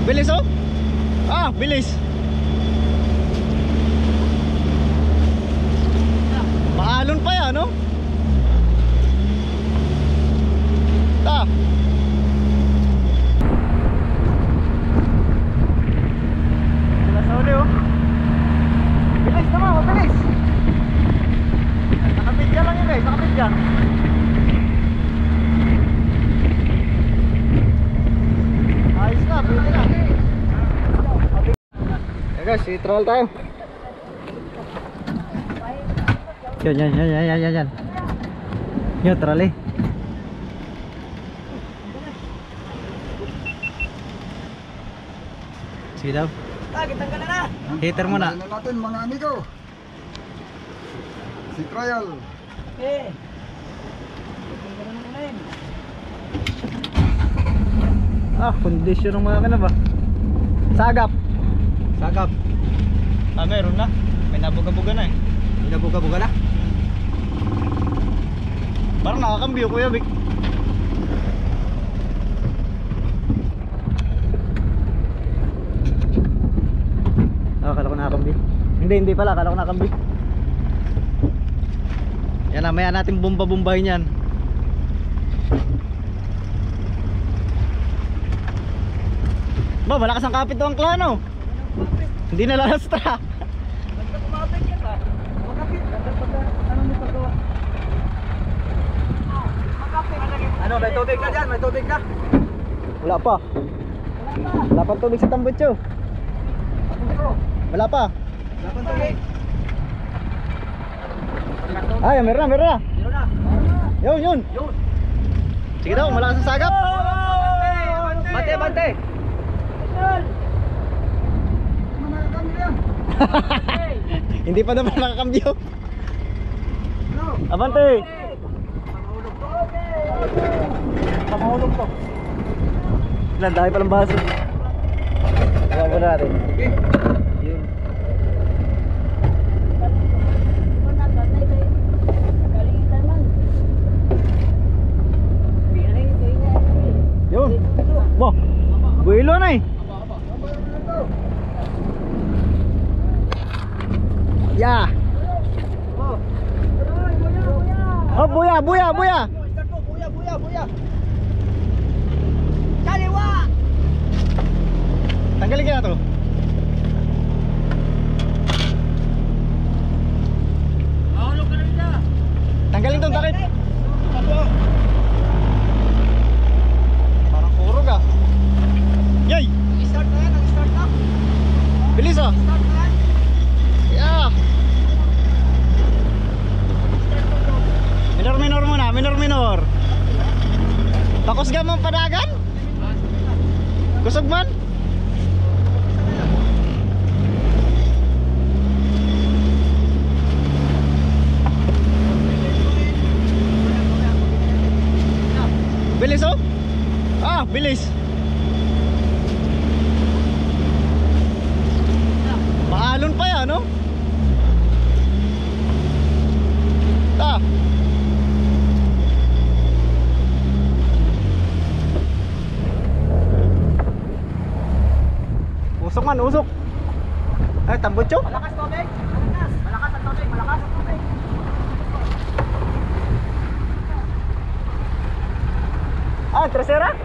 Bilis oh. Ah, bilis. Maalon pa yan, no? Ta. Wala sa uli, oh. Bilis naman, mabilis. Nakapidya lang yun, guys. Nakapidya. Ayos na, pwede na. Guys, i-troll tayo. Yan. Yan, trolley. Sige daw. Kitanggal na. Hater muna. Tingnan natin mga amigo. Si Trial. Ah, kondisyon ng mga kanaba. Sagap. Sagap. Ah, meron na. May nabuga-buga na eh. Buga-buga na. Parang nakakambyo, Kuya Vic. Ah, akala ko nakakambyo. Hindi pala, akala ko nakakambyo. Yan na, maya natin bumba-bumbahin yan. Ba, malakas ang kapit to ang klano. Hindi na lalastra. Ano, may tubig na dyan, may tubig na. Wala pa. Wala pa tubig sa tambutso. Wala pa. Wala pang tubig. Ay, meron na. Yun na. Yun. Sige daw, malakas ang sagap. Bante. Hindi pa naman nakakambyo. Abante. Pamahulog to. Ilan, dahil palang baso. Tawa mo natin. Okay. Yun. Yun. Wah, builo na eh. Ya. Oh, buya. Start po, buya. Kaliwa! Tanggalin kaya to. Mahulog ka na rin na. Tanggalin tong takip. Parang kurog ah. Yay! Start na yan, nag-start na. Bilis ah. Start na yan. Yeah. Minor muna, minor. Takos ka mong padagan? Kusog man? Bilis oh? Ah, bilis. Maalon pa yan, no? Ta. Usok. Ay, tambutso. Malakas tubig. Malakas ang tubig. Ah, tercera?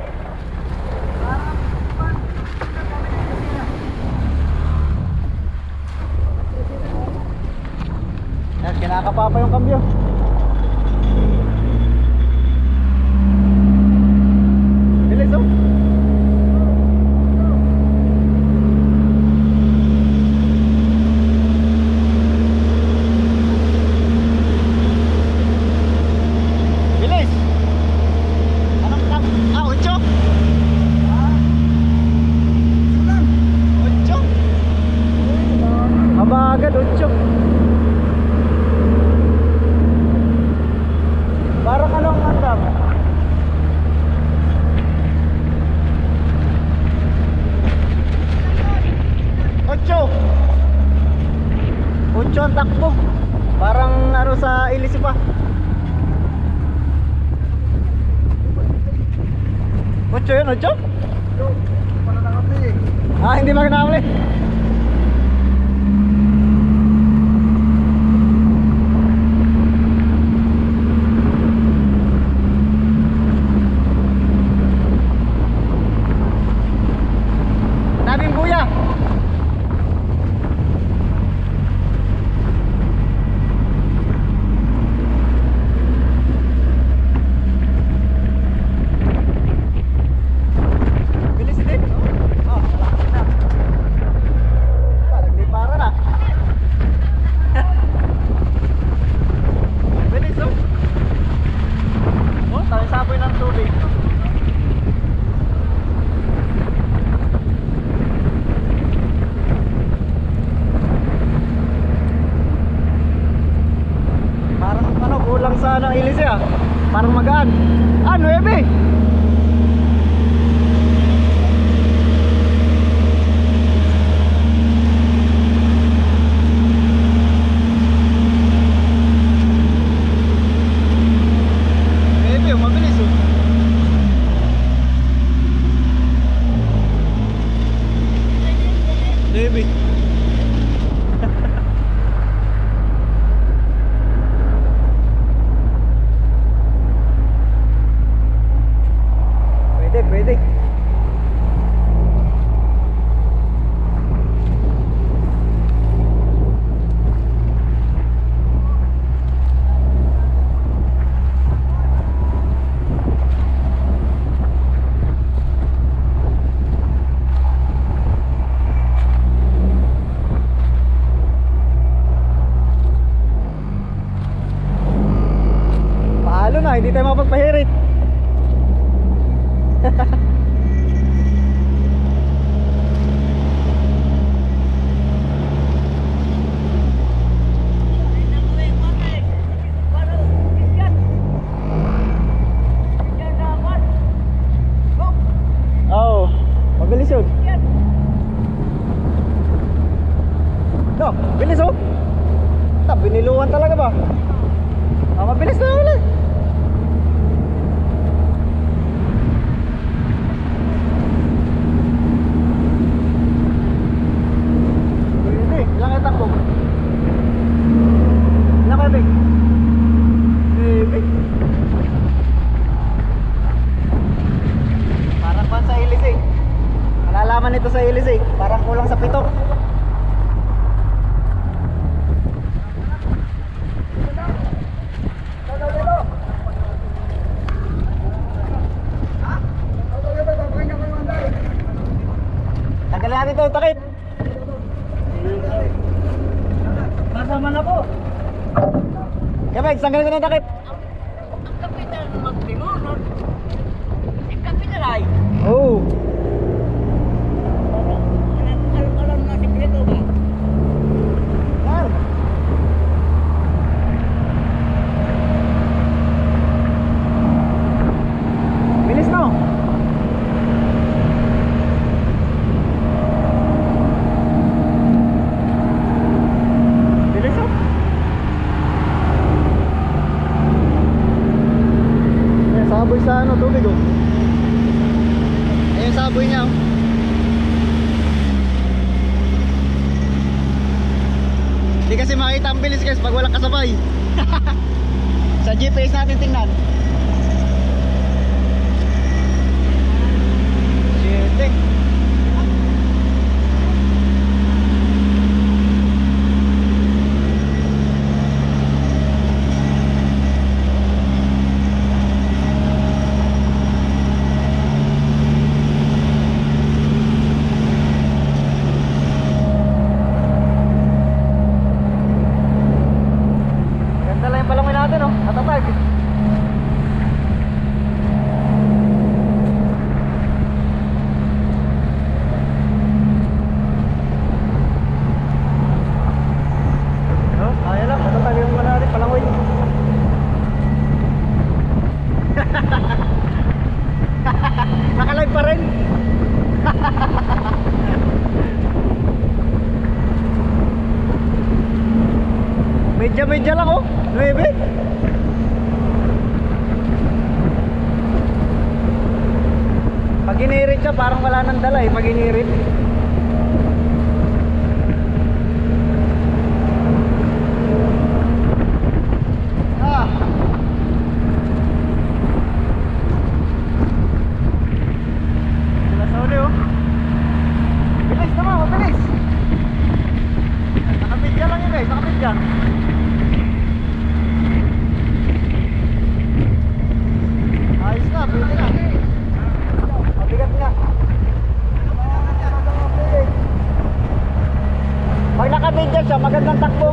Yan, kinakapa pa yung kambyo. Bilis oh. Bilis. Anong tam? Ah, 8. 8. Mabagad 8. Parang anong andam? 8 ang takbo. Parang ano sa ilis pa. 8 yun, 8? Para na kami. Ah, hindi ba kinahuli? Daming buya. Bilis din, no? Oh, malaki na. Parang di para na. Bilis, oh. Oh, tayo sapoy ng tubig. Parang ano, kulang sa ano, ilis ah. Parang magaan. Ah, 9. Bebe, mabilis oh. Bebe. Pwede, pwede. Paalo na, hindi tayo mapagpahirit. Oo, mabilis yun. No, bilis oh. Biniluan talaga ba? Ah, mabilis na ulit. Pwede, ilang itakbo? Ilang kabig? Bebe. Parang pan sa ilis eh. Malalaman ito sa ilis eh. Parang kulang sa pitok. Tanggalin natin ito, takip. Nasama na po. Kabeg, tanggalin ko ng takip. Ang kapital magtinunod. Ang kapital ay. Oo. Alam na sikreto ba? Yan. Bilis no? Bilis oh. Ayan, saboy sa ano, tubig oh. Ayan saboy niya oh. Hindi kasi makita ang bilis guys pag walang kasabay. Sa GPS natin tingnan. 7. Ganda lang yung palangoy natin oh, natatag. Oh, kaya lang, natatag yung mga natin palangoy. Nakalive pa rin. Medya-medya lang oh, 9. Pag inirit siya parang wala nang dala eh, pag inirit. siya, magandang takbo.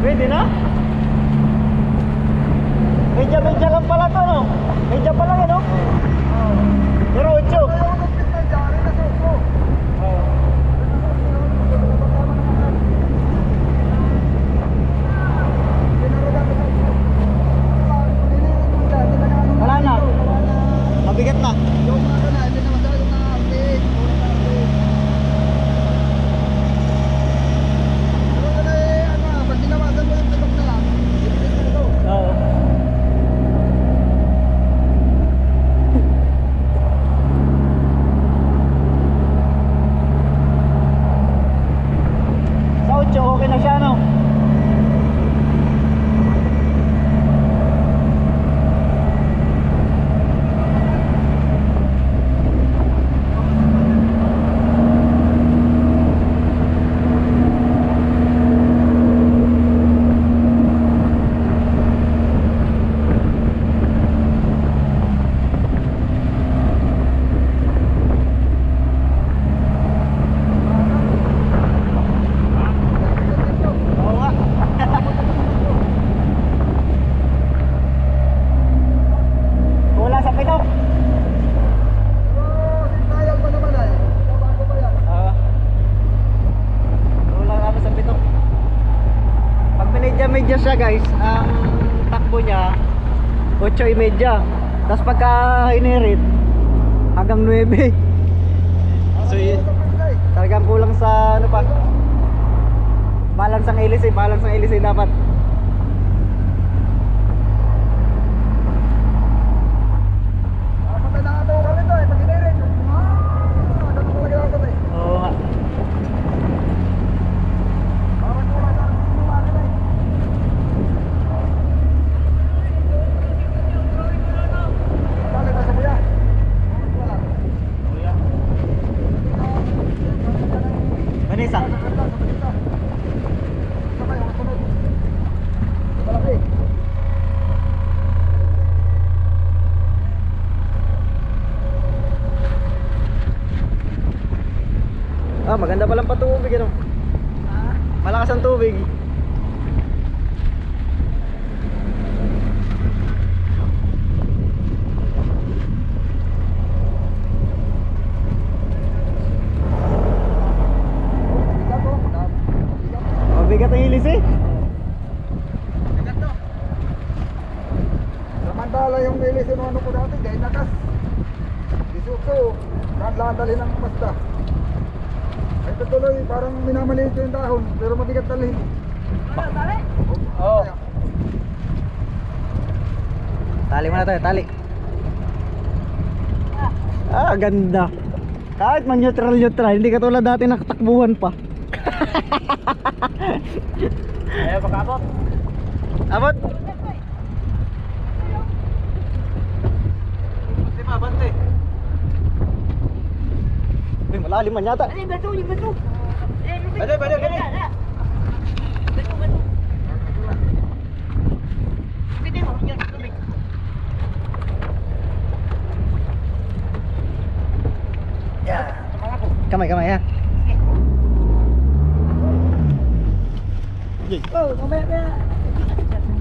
Pwede na? Medya lang pala to, no? Medya pa lang, ano? Pero 8. Wala na. Mabigat na. Oo. Sa 8, okay na siya, no? Oo nga. Wala sa pito. Wala kami sa pito. Pag medya siya, guys, ang takbo niya 8.30. Tapos pagka inirit hanggang 9. So talagang kulang sa ano pa. Balance ang hélice dapat. Oo nga. Vanessa. Ah, maganda palang patubig, ano? Malakas ang tubig. Mabigat ang hélice. Samantala yung hélice ng ano ko dati, dahil nakas. Isuso, dalhin ng Mazda. Ay tuloy, parang minamaliit yung dahon, pero mabigat dalhin. Oo. Tali mo na tayo, tali. Ah, ganda. Kahit man neutral, hindi katulad dati nakatakbuhan pa. Ayaw pakabot. Abot. Bante. Uy, malalim man yata. Yung bato. Balik. Bato. Pwede mo, yun, tubig. Kamay ha. Oh, mamaya.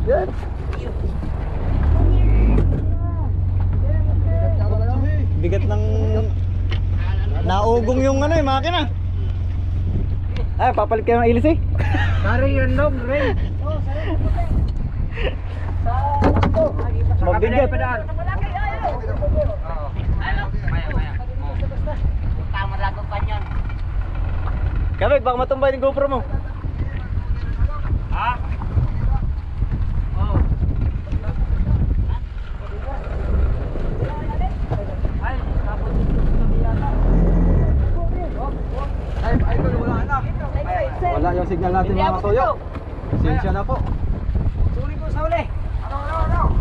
Yan. Bigat ng naugong yung ano, makina. Ay, papalit kayo ng hélice. Pare yun, dog, Ray. Mabigat. Tama lago pa niyan. Kamay, baka matumbay yung GoPro mo. Ha? Oh. Ay, tapos Ay, wala na. Wala yung signal natin mga katoyo. Pasensya na po. Sulit ko sa uli. Ano?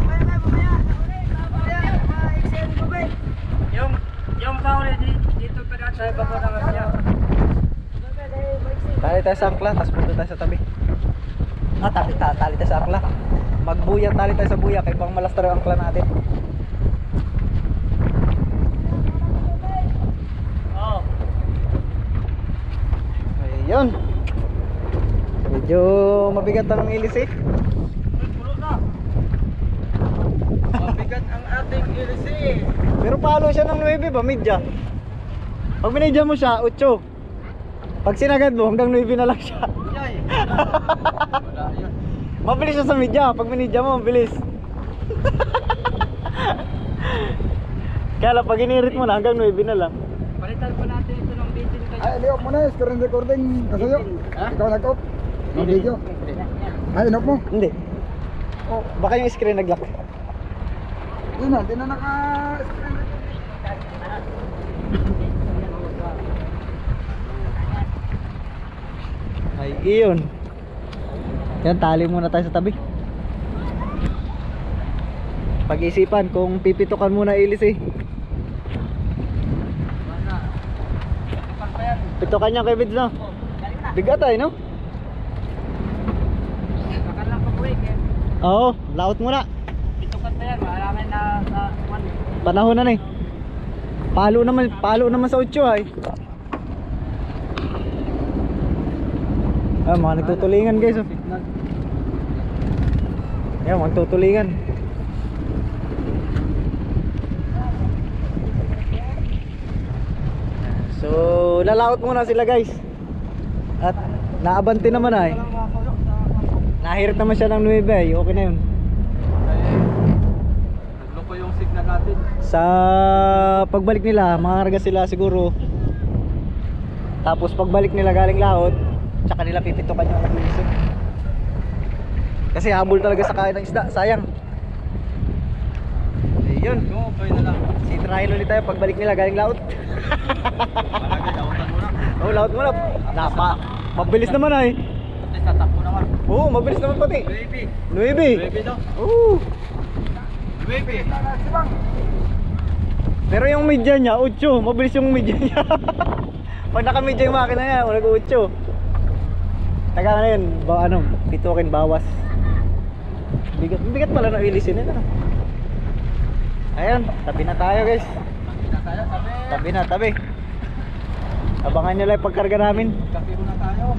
Mamaya. Yung tao dito pa na sa baba ng asya. Tali tayo sa angkla, tapos punta tayo sa tabi. Tali tayo sa angkla. Magbuya, tali tayo sa buya, kaya pang malastar ang angkla natin. Oo. Ayun. Medyo mabigat ang ilis eh. Pulo na. Mabigat ang ating ilisi. Pero palo siya ng 9 ba, medya? Pag minidya mo siya, 8. Pag sinagad mo, hanggang 9 na lang siya. Yay. Wala yun. Mabilis siya sa medya, pag minidya mo, mabilis. Kaya lang, pag inirit mo na, hanggang 9 na lang. Palitan po natin ito ng bitin kayo. Ay, liop mo na, screen recording. Kasuyo. Ha? Ikaw nag-off. Ng video. Ay, inop mo. Hindi. Oh, baka yung screen nag-lock. Di na naka-screen recording. Ay, iyon. Yan, tali muna tayo sa tabi. Pag-isipan kung pipitukan muna ilis eh. Pitukan niya kay Vids, no? Bigat ay, no? Bakal lang pabuhay kaya. Oo, laot muna. Itukan pa yan. Maalaman na sa one. Panahon na eh. Palo naman sa 8 ay. Ah, mga nagtutulingan guys. Oh. Yan, mga nagtutulingan. So, lalaot muna sila guys. At naabante naman ay. Nahirit naman siya ng 9 ay. Okay na yun. Nagloko yung signal natin. Sa pagbalik nila, makarga sila siguro. Tapos pagbalik nila galing laot, tsaka nila pipitukan yung nag-iisip. Kasi habol talaga sa kain ng isda, sayang. Ayun. Oo, kayo na lang. Si trial ulit tayo pagbalik nila galing laot. Malagay, daotan mo na. Oh, laot muna. Mabilis naman ay. Pati tatakbo naman. Oo, mabilis naman pati. Baby. 9. daw. Oo. Baby. Pero yung media niya, 8. Mabilis yung media niya. Pag naka-media yung makina niya, nag-8. Taga na yun, pitukin bawas. Bigat pala na ilisin nila. Ayun, tabi na tayo guys. Tabi na, tabi. Abangan nyo lang yung pagkarga namin. Kape muna tayo.